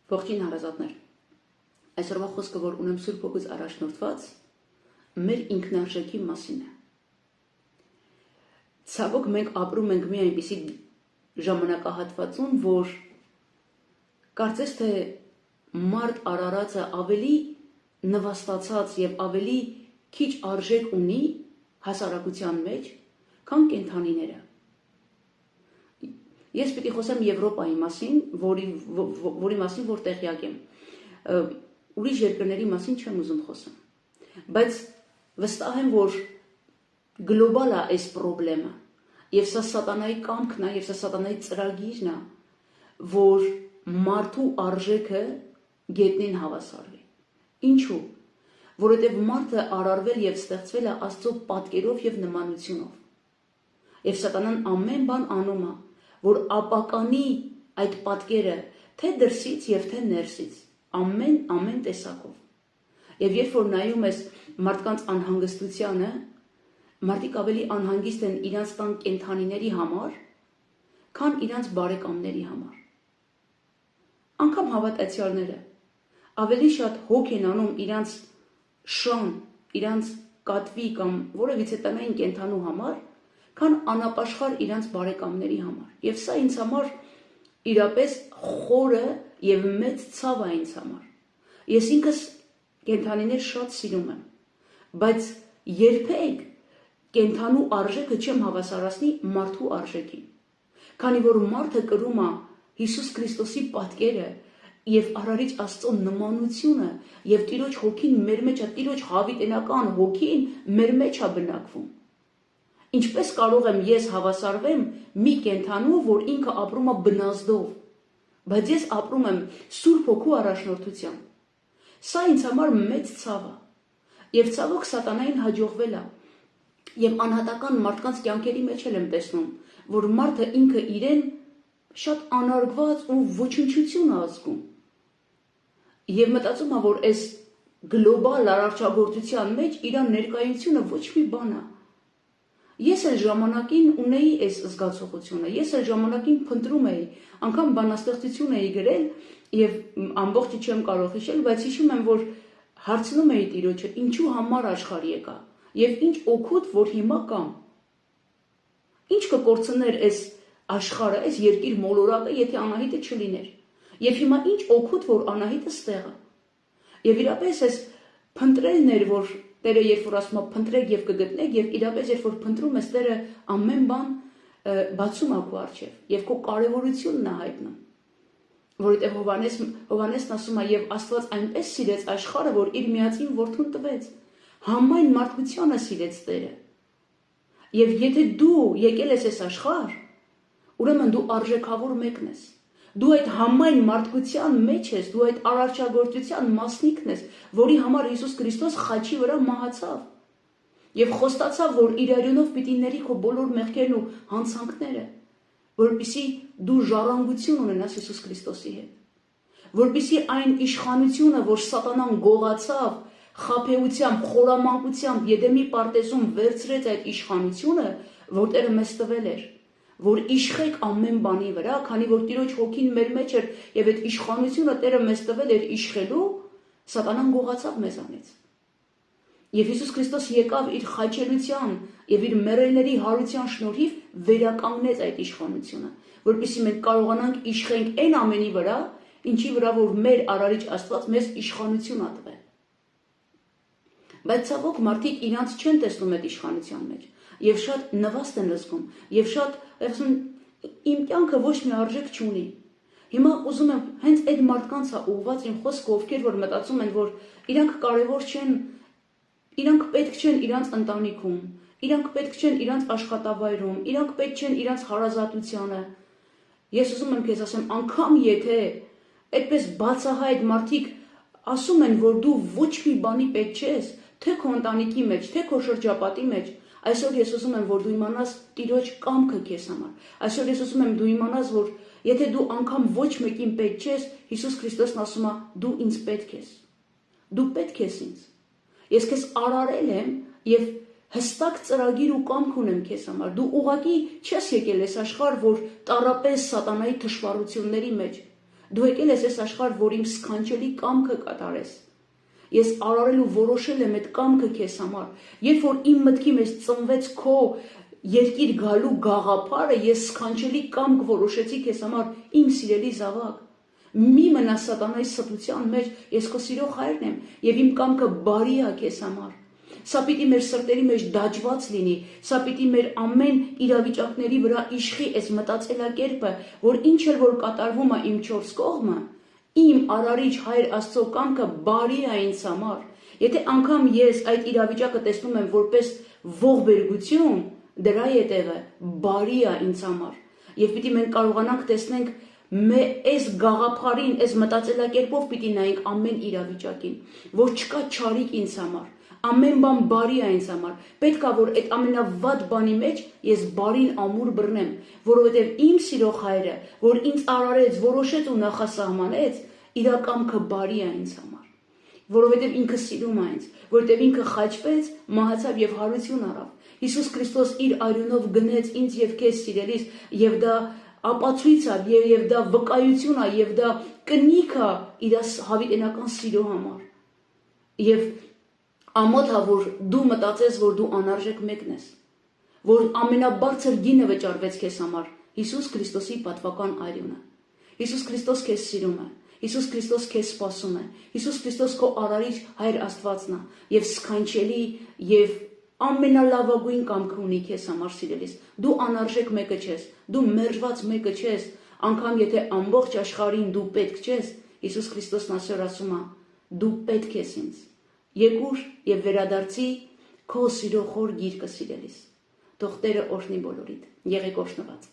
Ողջույն հարազատներ, այսօրվա խոսքը, որ ունեմ Սուրբ Հոգուց առաջնորդված, մեր ինքնարժեքի մասին է։ Ցավոք մենք ապրում ենք մի այնպիսի ժամանակահատվածում, որ կարծես թե մարդ արարածը ավելի նվաստացած եւ ավելի քիչ արժեք ունի հասարակության մեջ, քան կենդանիները։ Ես պիտի խոսեմ Եվրոպայի մասին, որի մասին որ տեղյակ եմ։ Ուրիշ երկրների մասին չեմ ուզում խոսեմ։ Բայց վստահ եմ, որ գլոբալ է այս խնդրը, եւ սա սատանայի կամքն է, եւ սա սատանայի ծրագիրն է, որ մարդու արժեքը գետնին հավասարվի։ Ինչու՞։ Որովհետեւ մարդը արարվել եւ ստեղծվել է Աստծո պատկերով եւ նմանությունով։ Եվ սատանան ամեն բան անում է, որ ապականի այդ պատկերը թե դրսից եւ թե ներսից, ամեն տեսակով։ Եվ երբ որ նայում ես մարդկանց անհանգստությանը, մարդիկ ավելի անհանգիստ են իրենց տան կենդանիների համար, քան իրենց բարեկամների համար։ Անկամ հավատացյալները ավելի շատ հոգ են անում իրենց շան, իրենց կատվի կամ որևիցե տնային կենդանու համար, քան անապաշխար իրենց բարեկամների համար։ Եվ սա ինձ համար իրապես խորը եւ մեծ ցավ է ինձ համար։ Ես ինքս կենդանիներ շատ սիրում եմ, բայց երբեք կենդանու արժեքը չեմ հավասարացնի մարդու արժեքին։ Քանի որ մարդը կրում է Հիսուս Քրիստոսի պատկերը եւ Արարիչ Աստծո նմանությունը եւ Տիրոջ հոգին մեր մեջ է, Տիրոջ հավիտենական հոգին մեր մեջ է բնակվում։ Ինչպես կարող եմ ես հավասարվեմ մի կենդանու, որ ինքը ապրում է բնազդով, բայց ես ապրում եմ Սուրբ Հոգու առաջնորդությամբ։ Սա ինձ համար մեծ ցավ է։ Եվ ցավոք սատանային հաջողվել է։ Եվ անհատական մարդկանց կյանքերի մեջ էլ եմ տեսնում, որ մարդը ինքը իրեն շատ անարգված ու ոչնչություն է զգում։ Եվ մտածում է, որ այս գլոբալ արարչագործության մեջ իր ներկայությունը ոչ մի բան է։ Ես էլ ժամանակին ունեի այս զգացողությունը, ես էլ ժամանակին փնտրում էի, անգամ բանաստեղծություն էի գրել եւ ամբողջը չեմ կարող հիշել, բայց հիշում եմ, որ հարցնում էի Տիրոջը, ինչու համար աշխարհ եկա եւ ինչ օգուտ, որ հիմա կամ։ Ինչ կկորցներ այս աշխարհը, այս երկիր մոլորակը, եթե Անահիտը չլիներ։ Եվ հիմա ինչ օգուտ, որ Անահիտը ստեղ է։ Եվ իրապես այս փնտրելն էր, որ Տերը երբ որ ասում է փնտրեք եւ կգտնեք, եւ իրապես երբ որ փնտրում ես, Տերը ամեն բան բացում է քո առջև եւ քո կարեւորությունն է հայտնում։ Որովհետեւ Հովհաննեսն ասում է, եւ Աստված այնպես սիրեց աշխարհը, որ իր միածին որդուն տվեց։ Համայն մարդկությանը սիրեց Տերը։ Եվ եթե դու եկել ես այս աշխարհ, ուրեմն դու արժեքավոր մեկն ես։ Դու այդ համայն մարդկության մեջ ես, դու այդ արարչագործության մասնիկն ես, որի համար Հիսուս Քրիստոս խաչի վրա մահացավ։ Եվ խոստացավ, որ իր արյունով պիտի ների քո բոլոր մեղքերն ու հանցանքները, որպեսզի դու ժառանգություն ունենաս Հիսուս Քրիստոսի հետ։ Որպեսզի այն իշխանությունը, որ սատանան գողացավ, խաբեությամբ, խորամանկությամբ Եդեմի պարտեզում վերցրեց այդ իշխանությունը, որ Տերը մեզ տվել էր, որ իշխեք ամեն բանի վրա, քանի որ Տիրոջ հոգին մեր մեջ էր եւ այդ իշխանությունը Տերը մեզ տվել էր իշխելու, սատանան գողացավ մեզանից։ Եվ Հիսուս Քրիստոս եկավ իր խաչելության եւ իր մեռելների հարության շնորհիվ վերականգնեց այդ իշխանությունը, որպեսզի մենք կարողանանք իշխենք այն ամենի վրա, ինչի վրա որ մեր Արարիչ Աստված մեզ իշխանություն ա տվել։ Բայց ցավոք մարդիկ իրանց չեն տեսնում այդ իշխանության մեջ եւ շատ նվաստ են զգում եւ շատ ասում իմ կյանքը ոչ մի արժեք չունի։ Հիմա ուզում եմ հենց այդ մարդկանց է ուղղված իմ խոսքը, ովքեր որ մտածում են, որ իրանք կարևոր չեն, իրանք պետք չեն իրանց ընտանիքում, իրանք պետք չեն իրանց աշխատավայրում, իրանք պետք չեն իրանց հարազատությանը։ Ես ուզում եմ քեզ ասեմ, անգամ եթե այդպես բացահայտ մարդիկ ասում են, որ դու ոչ մի բանի պետք չես, թե քո ընտանիքի մեջ, թե քո շրջապատի մեջ, այսօր ես ուզում եմ, որ դու իմանաս Տիրոջ կամքը քեզ համար։ Այսօր ես ուզում եմ դու իմանաս, որ եթե դու անգամ ոչ մեկին պետք չես, Հիսուս Քրիստոսն ասում է, դու ինձ պետք ես։ Դու պետք ես ինձ։ Ես քեզ արարել եմ եւ հստակ ծրագիր ու կամք ունեմ քեզ համար։ Դու ուղղակի չես եկել այս աշխարհ, որ տառապես սատանայի թշվառությունների մեջ, Դու եկել ես այս աշխարհ, որ իմ սքանչելի կամքը կատարես։ Ես արարել ու որոշել եմ այդ կամքը քեզ համար։ Երբ որ իմ մտքի մեջ ծնվեց քո երկիր գալու գաղափարը, ես սքանչելի կամք որոշեցի քեզ համար, իմ սիրելի զավակ։ Մի մնա սատանայի ստության մեջ, ես քո սիրող հայրն եմ, եւ իմ կամքը բարի է քեզ համար։ Սա պիտի մեր սրտերի մեջ դաջված լինի, սա պիտի մեր ամեն իրավիճակների վրա իշխի այս մտածելակերպը, որ ինչ էլ որ կատարվում է իմ 4 կողմը, իմ արարիչ հայր Աստծո կամքը բարի է ինձ համար։ Եթե անգամ ես այդ իրավիճակը տեսնում եմ որպես ողբերգություն, դրա ետևը բարի է ինձ համար։ Եվ պիտի մենք կարողանանք տեսնենք այս գաղափարին, այս մտածելակերպով պիտի նայենք ամեն իրավիճակին, որ չկա չարիք ինձ համար, ամեն բան բարի է ինձ համար։ Պետք է որ այդ ամենավատ բանի մեջ ես բարին ամուր բռնեմ, որովհետև իմ սիրող հայրը, որ ինձ արարեց, որոշեց ու նախասահմանեց, իր կամքը բարի է ինձ համար, որովհետև ինքը սիրում է ինձ, որովհետև ինքը խաչվեց, մահացավ եւ հարություն առավ։ Հիսուս Քրիստոս իր արյունով գնեց ինձ եւ քեզ սիրելիս, եւ դա ապացույց է, եւ դա վկայություն է, եւ դա կնիք է իր հավիտենական սիրո համար։ Եվ ամոթ է, որ դու մտածես, որ դու անարժեք մեկն ես, որ ամենաբարձր գինը վճարվեց քեզ համար, Հիսուս Քրիստոսի պատվական արյունը։ Հիսուս Քրիստոս քեզ սիրում է, Հիսուս Քրիստոս քեզ սպասում է, Հիսուս Քրիստոս քո արարիչ հայր Աստվածն է, եւ սքանչելի եւ ամենալավագույն կամք ունի քեզ համար սիրելիս։ Դու անարժեք մեկը չես, դու մերժված մեկը չես, անգամ եթե ամբողջ աշխարհին դու պետք չես, Հիսուս Քրիստոսն այսօր ասում է, դու պետք ես ինձ։ Եկուր եւ վերադարձի քո սիրո խոր գիրկը սիրելիս։ Թող Տերը օրհնի բոլորիդ։ Եղեք օրհնված։